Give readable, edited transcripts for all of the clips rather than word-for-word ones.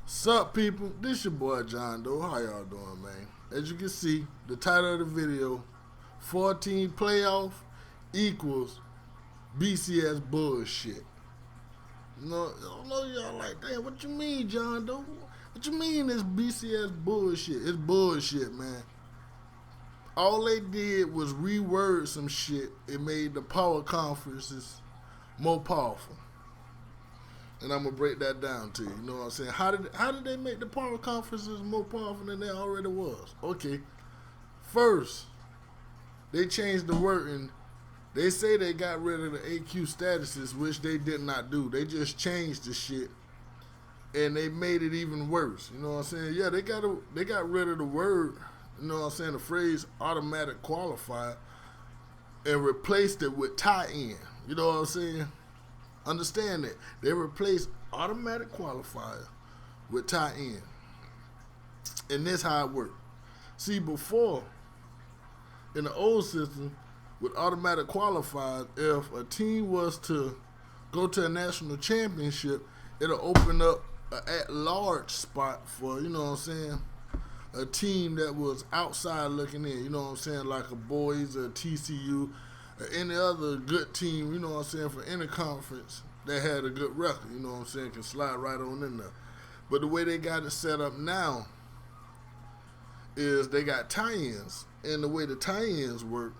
Sup, people? This your boy John Doe. How y'all doing, man? As you can see, the title of the video, 14 playoff equals BCS Bullshit. No, I know y'all like, damn, what you mean, John Doe? What you mean it's BCS Bullshit? It's bullshit, man. All they did was reword some shit. It made the power conferences more powerful. And I'm gonna break that down to you. You know what I'm saying? How did they make the power conferences more powerful than they already was? Okay. First, they changed the wording. They say they got rid of the AQ statuses, which they did not do. They just changed the shit and they made it even worse. You know what I'm saying? Yeah, they got rid of the word, you know what I'm saying, the phrase automatic qualifier, and replaced it with tie-in. You know what I'm saying? Understand that. They replaced automatic qualifier with tie-in. And this how it worked. See, before, in the old system, with automatic qualifiers, if a team was to go to a national championship, it'll open up an at-large spot for, you know what I'm saying, a team that was outside looking in, you know what I'm saying, like a boys or a TCU or any other good team, you know what I'm saying, for any conference that had a good record, you know what I'm saying, can slide right on in there. But the way they got it set up now is they got tie-ins, and the way the tie-ins work,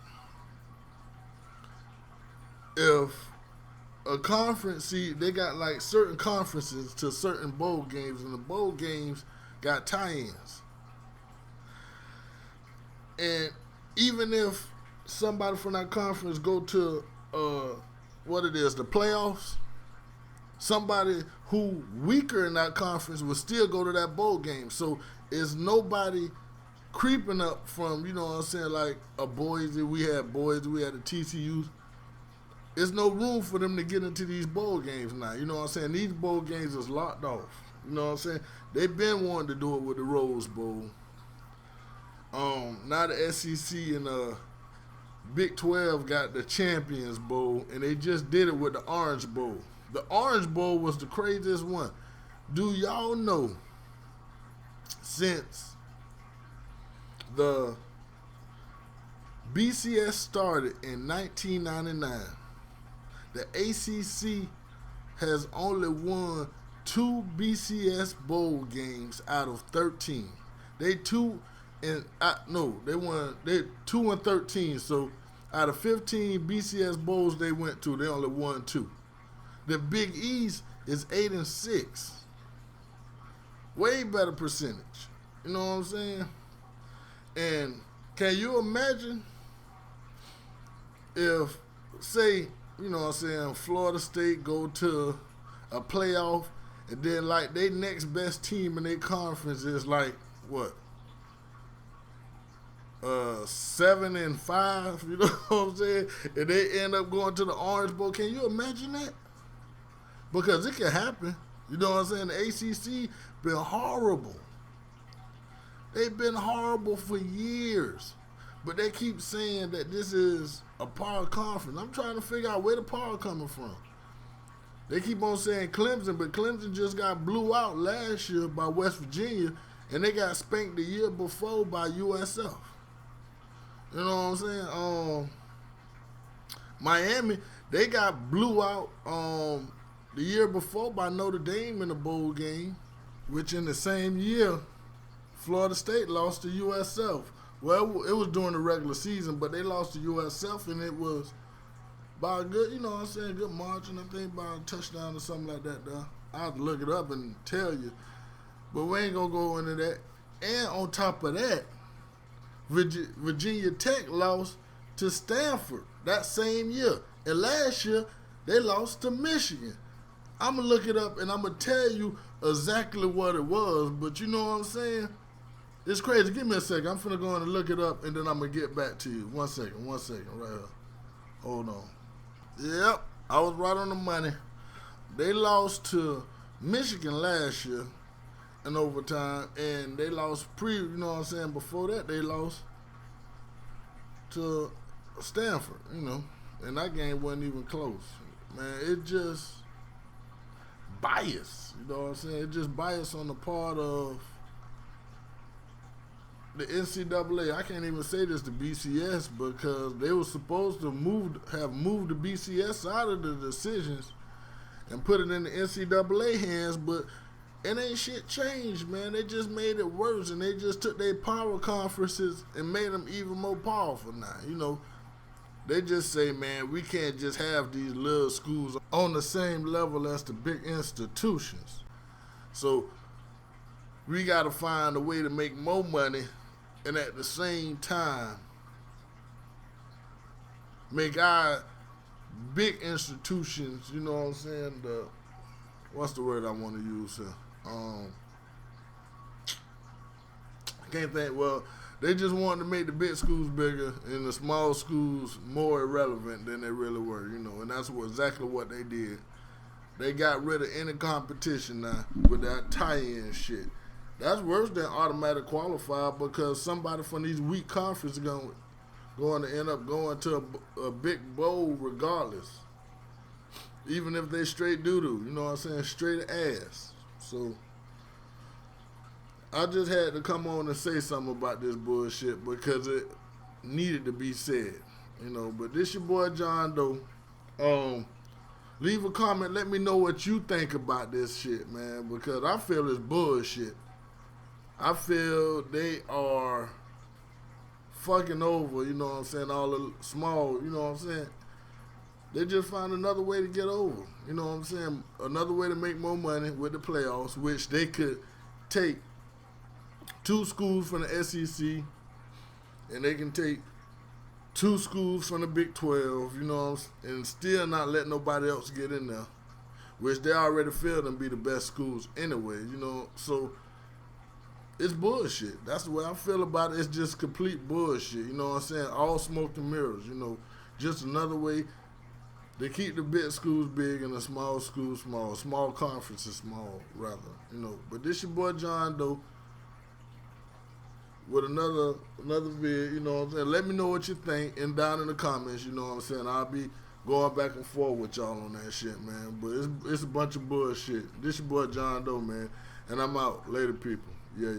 if a conference, see, they got like certain conferences to certain bowl games, and the bowl games got tie-ins. And even if somebody from that conference go to the playoffs, somebody who weaker in that conference will still go to that bowl game. So is nobody creeping up from, you know what I'm saying, like a Boise, we had the TCUs. There's no room for them to get into these bowl games now. You know what I'm saying? These bowl games is locked off. You know what I'm saying? They've been wanting to do it with the Rose Bowl. Now the SEC and Big 12 got the Champions Bowl, and they just did it with the Orange Bowl. The Orange Bowl was the craziest one. Do y'all know, since the BCS started in 1999, the ACC has only won 2 BCS bowl games out of 13. They won 2 and 13. So out of 15 BCS bowls they went to, they only won 2. The Big East is 8 and 6. Way better percentage. You know what I'm saying? And can you imagine if, say, you know what I'm saying, Florida State go to a playoff, and then like their next best team in their conference is like what? 7 and 5, you know what I'm saying? And they end up going to the Orange Bowl. Can you imagine that? Because it can happen. You know what I'm saying? The ACC been horrible. They've been horrible for years. But they keep saying that this is a power conference. I'm trying to figure out where the power coming from. They keep on saying Clemson, but Clemson just got blew out last year by West Virginia, and they got spanked the year before by USF. You know what I'm saying? Miami, they got blew out the year before by Notre Dame in the bowl game, which in the same year, Florida State lost to USF. Well, it was during the regular season, but they lost to USF, and it was by a good, you know what I'm saying, good margin. I think by a touchdown or something like that, though. I have to look it up and tell you. But we ain't going to go into that. And on top of that, Virginia Tech lost to Stanford that same year. And last year, they lost to Michigan. I'm going to look it up, and I'm going to tell you exactly what it was. But you know what I'm saying? It's crazy. Give me a second. I'm finna go in and look it up, and then I'm going to get back to you. One second, right here. Hold on. Yep, I was right on the money. They lost to Michigan last year in overtime, and they lost you know what I'm saying, before that they lost to Stanford, you know, and that game wasn't even close. Man, it just bias. You know what I'm saying? It's just bias on the part of the NCAA. I can't even say this to BCS because they were supposed to have moved the BCS out of the decisions and put it in the NCAA hands, but it ain't shit changed, man. They just made it worse, and they just took their power conferences and made them even more powerful now. You know, they just say, man, we can't just have these little schools on the same level as the big institutions. So we got to find a way to make more money and at the same time make our big institutions, you know what I'm saying, what's the word I want to use here? I can't think. Well, they just wanted to make the big schools bigger and the small schools more irrelevant than they really were, you know, and that's exactly what they did. They got rid of any competition now with that tie-in shit. That's worse than automatic qualifier because somebody from these weak conferences going to end up going to a big bowl regardless. Even if they straight doo-doo, you know what I'm saying, straight ass. So I just had to come on and say something about this bullshit because it needed to be said, you know. But this your boy John Doe. Leave a comment. Let me know what you think about this shit, man, because I feel it's bullshit. I feel they are fucking over, you know what I'm saying, all the small, you know what I'm saying. They just find another way to get over, you know what I'm saying, another way to make more money with the playoffs, which they could take 2 schools from the SEC and they can take 2 schools from the Big 12, you know, and still not let nobody else get in there, which they already feel them be the best schools anyway, you know. So it's bullshit. That's the way I feel about it. It's just complete bullshit, you know what I'm saying, all smoke and mirrors, you know, just another way they keep the big schools big and the small schools small conferences small, rather, you know. But this your boy John Doe with another vid, you know what I'm saying. Let me know what you think and down in the comments, you know what I'm saying. I'll be going back and forth with y'all on that shit, man. But it's a bunch of bullshit. This your boy John Doe, man, and I'm out. Later, people. Yeah.